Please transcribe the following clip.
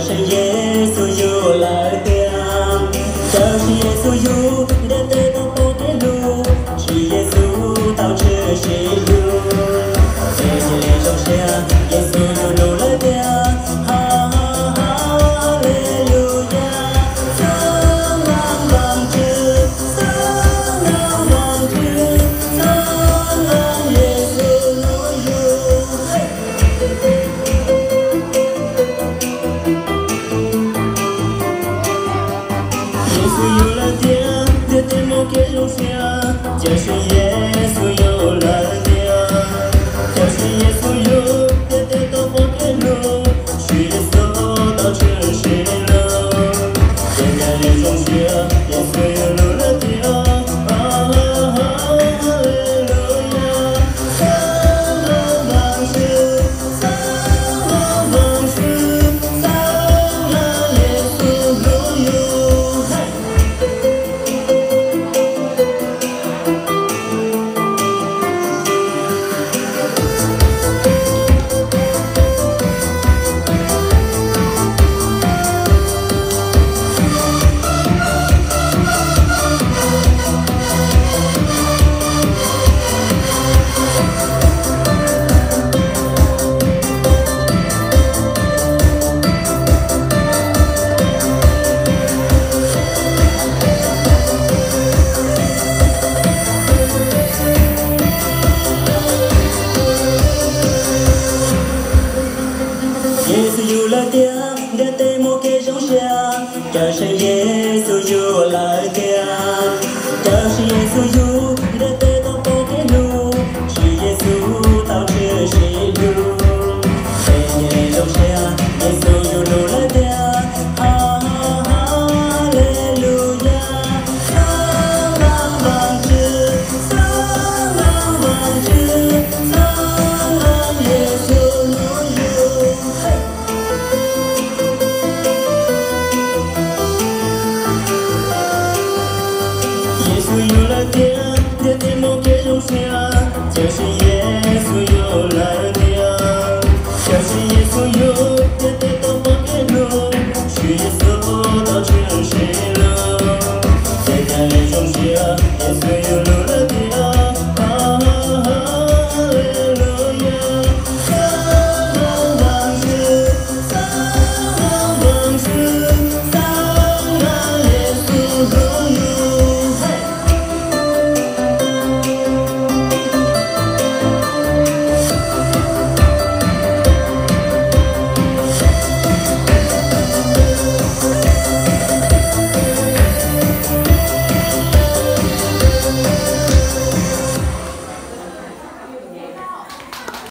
是耶稣又来了，这是耶稣又的得到不给路，是耶稣到这些路，这些连手下，耶稣又路来了，哈利路亚，圣王王子，圣王子，圣王耶稣路有。耶稣有了点，这点莫给容下，就是耶稣有了点，就是耶稣有，这点都不给容，是耶稣到城市了，现在连中学，耶稣有了点，哈利路亚，圣王子，圣王子，圣耶稣路有。耶稣有了点，这对莫给容下，这是耶稣有了点，这是耶稣有，这对都不给路，是耶稣到这些路，谁也容下，耶稣有路了点，哈利路亚，圣王子，圣王子，圣耶稣路有。耶稣有了点，这点莫给容下，就是耶稣有了点，就是耶稣有，这点都不给路，是耶稣到城市了，现在连中学，耶稣有了。